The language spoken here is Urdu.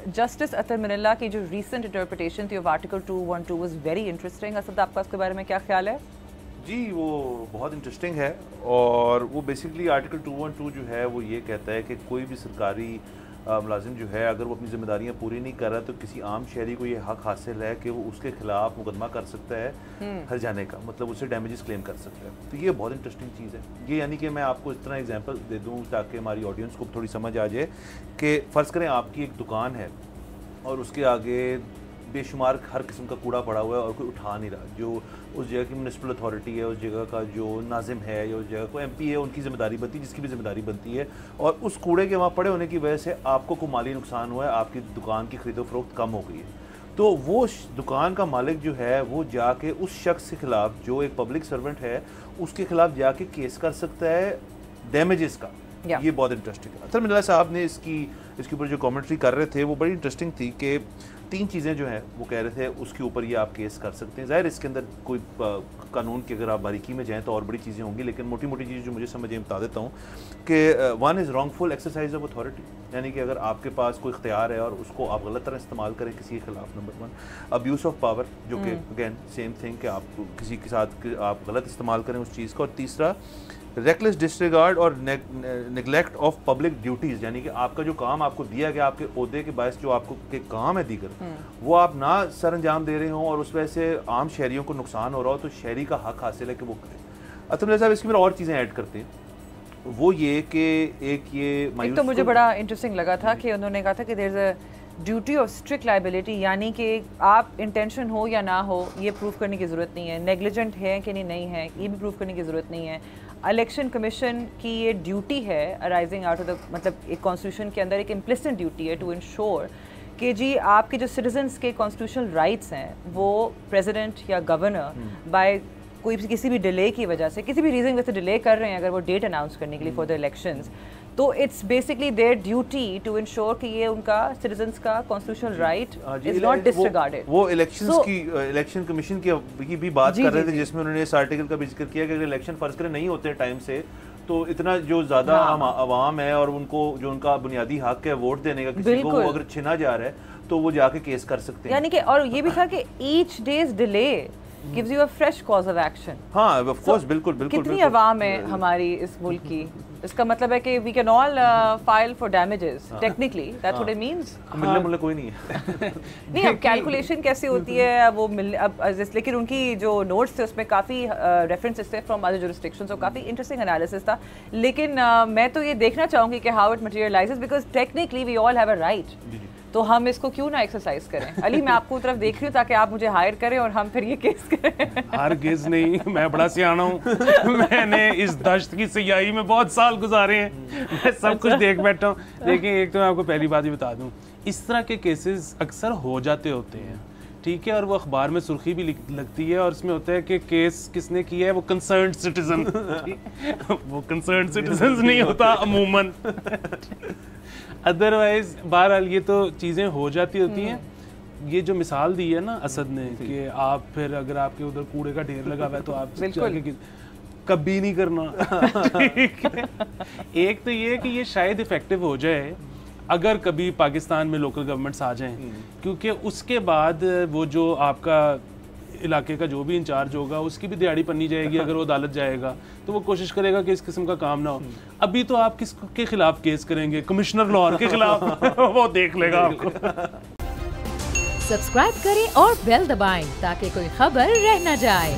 جسٹس اطہر من اللہ کی جو ریسنٹ انٹرپریٹیشن تھی of article 212 was very interesting. Asad آپ کا اس کے بارے میں کیا خیال ہے؟ جی وہ بہت انٹرسٹنگ ہے، اور وہ بیسکلی آرٹیکل 212 جو ہے وہ یہ کہتا ہے کہ کوئی بھی سرکاری ملازم جو ہے اگر وہ اپنی ذمہ داریاں پوری نہیں کر رہا تو کسی عام شہری کو یہ حق حاصل ہے کہ وہ اس کے خلاف مقدمہ کر سکتا ہے ہرجانے کا، مطلب اسے ڈیمیجز کلیم کر سکتا ہے. تو یہ بہت انٹرسٹنگ چیز ہے. یہ یعنی کہ میں آپ کو اس طرح ایگزامپل دے دوں تاکہ ہماری آڈینس کو تھوڑی سمجھ آ جائے کہ فرض کریں آپ کی ایک دکان ہے اور اس کے آگے بے شمار ہر قسم کا کوڑا پڑا ہوا ہے اور کوئی اٹھا نہیں رہا. جو اس جگہ کی میونسپل اتھارٹی ہے، اس جگہ کا جو ناظم ہے یا اس جگہ کو ایم پی ہے، ان کی ذمہ داری بنتی ہے، جس کی بھی ذمہ داری بنتی ہے. اور اس کوڑے کے وہاں پڑے ہونے کی وجہ سے آپ کو کوئی مالی نقصان ہوا ہے، آپ کی دکان کی خرید و فروخت کم ہو گئی ہے، تو وہ دکان کا مالک جو ہے وہ جا کے اس شخص کے خلاف جو ایک پبلک سرونٹ ہے اس کے خلاف جا کے کیس کر سکتا ہے ڈیمیجز کا. یہ بہت انٹرسٹنگ ہے. اطہر من اللہ صاحب نے اس کے اوپر جو کامنٹری کر رہے تھے وہ بڑی انٹرسٹنگ تھی کہ 3 چیزیں جو ہیں وہ کہہ رہے تھے اس کے اوپر یہ آپ کیس کر سکتے ہیں. ظاہر اس کے اندر کوئی قانون کی اگر آپ باریکی میں جائیں تو اور بڑی چیزیں ہوں گی، لیکن موٹی موٹی چیز جو مجھے سمجھ بتا دیتا ہوں کہ 1 is wrongful exercise of authority, یعنی کہ اگر آپ کے پاس کوئی اختیار ہے اور اس کو آپ غلط طرح استعمال کریں کسی کے خلاف. نمبر 1 ابیوز آف پاور، جو کہ اگین سیم تھنگ کہ آپ کسی کے ساتھ آپ غلط استعمال کریں اس چیز کا. اور تیسرا ریکلیس ڈسریگارڈ اور نیگلیکٹ آف پبلک ڈیوٹیز، یعنی کہ آپ کا جو کام آپ کو دیا گیا آپ کے عہدے کے باعث جو آپ کو کے کام ہے دیگر وہ آپ نہ سر انجام دے رہے ہوں اور اس وجہ سے عام شہریوں کو نقصان ہو رہا ہو تو شہری کا حق حاصل ہے کہ وہ کرے. اطہر من اللہ صاحب اس کی میرا اور چیزیں ایڈ کرتے ہیں، وہ یہ کہ ایک یہ تو مجھے بڑا انٹرسٹنگ لگا تھا کہ انہوں نے کہا تھا کہ there is a duty of strict liability, یعنی کہ آپ انٹینشن ہو یا نہ ہو یہ پروف کرنے کی ضرورت نہیں ہے، نیگلیجنٹ ہے کہ نہیں ہے یہ بھی پروف کرنے کی ضرورت نہیں ہے. الیکشن کمیشن کی یہ ڈیوٹی ہے ارائزنگ آؤٹ آف دا، مطلب ایک کانسٹیٹیوشن کے اندر ایک امپلیسنٹ ڈیوٹی ہے ٹو انشور کہ جی آپ کے جو سٹیزنس کے کانسٹیٹیوشنل رائٹس ہیں وہ پریزیڈنٹ یا گورنر بائی کوئی کسی بھی ڈیلے کی وجہ سے کسی بھی ریزن وجہ سے ڈیلے کر رہے ہیں اگر وہ ڈیٹ اناؤنس کرنے کے لیے فار دا الیکشنز، تو it's basically their duty to ensure کہ یہ ان کا سٹیزنس کا constitutional right is not disregarded. وہ الیکشن کمیشن کی بھی بات کر رہے تھے جس میں انہوں نے اس آرٹیکل کا بھی ذکر کیا کہ اگر الیکشن فرض کریں نہیں ہوتے ٹائم سے تو اتنا جو زیادہ عوام ہے اور ان کو جو ان کا بنیادی حق ہے ووٹ دینے کا کسی کو اگر چھنا جا رہا ہے تو وہ جا کے کیس کر سکتے ہیں. یعنی کہ اور یہ بھی تھا کہ each day's delay gives you a fresh cause of action. ہاں of course بالکل کتنی عوام ہے ہماری اس ملک کی، اس کا مطلب ہے کہ we can all file for damages technically, that's what it means. ملنے کوئی نہیں ہے نہیں. اب کیلکولیشن کیسے ہوتی ہے وہ اب لیکن ان کی جو نوٹس تھے اس میں کافی ریفرنسز تھے فرام ادر جورسڈکشنز اور کافی انٹرسٹنگ انالیسس تھا. لیکن میں تو یہ دیکھنا چاہوں گی کہ how it materializes because technically we all have a right. تو ہم اس کو کیوں نہ ایکسرسائز کریں. علی میں آپ کو طرف دیکھ رہی ہوں تاکہ آپ مجھے ہائر کریں اور ہم پھر یہ کیس کریں. ہرگز نہیں، میں بڑا سیانا ہوں، میں نے اس دشت کی سیاہی میں بہت سال گزارے ہیں، میں سب کچھ دیکھ بیٹھا ہوں. لیکن ایک تو میں آپ کو پہلی بات ہی بتا دوں، اس طرح کے کیسز اکثر ہو جاتے ہوتے ہیں، ٹھیک ہے، اور وہ اخبار میں سرخی بھی لگتی ہے اور اس میں ہوتا ہے کہ کیس کس نے کیا ہے، وہ کنسرنڈ سٹیزن، وہ کنسرنڈ سٹیزنز نہیں ہوتا عموماً. ادروائز بہرحال یہ تو چیزیں ہو جاتی ہوتی ہیں. یہ جو مثال دی ہے نا اسد نے کہ آپ پھر اگر آپ کے ادھر کوڑے کا ڈھیر لگا ہوا ہے تو آپ کبھی نہیں کرنا. ایک تو یہ کہ یہ شاید افیکٹو ہو جائے اگر کبھی پاکستان میں لوکل گورنمنٹس آ جائیں، کیونکہ اس کے بعد وہ جو آپ کا علاقے کا جو بھی انچارج ہوگا اس کی بھی دیہڑی پنی جائے گی. اگر وہ عدالت جائے گا تو وہ کوشش کرے گا کہ اس قسم کا کام نہ ہو. ابھی تو آپ کس کے خلاف کیس کریں گے؟ کمشنر لاہور کے خلاف، وہ دیکھ لے گا آپ کو. سبسکرائب کریں اور بیل دبائیں تاکہ کوئی خبر رہ نہ جائے.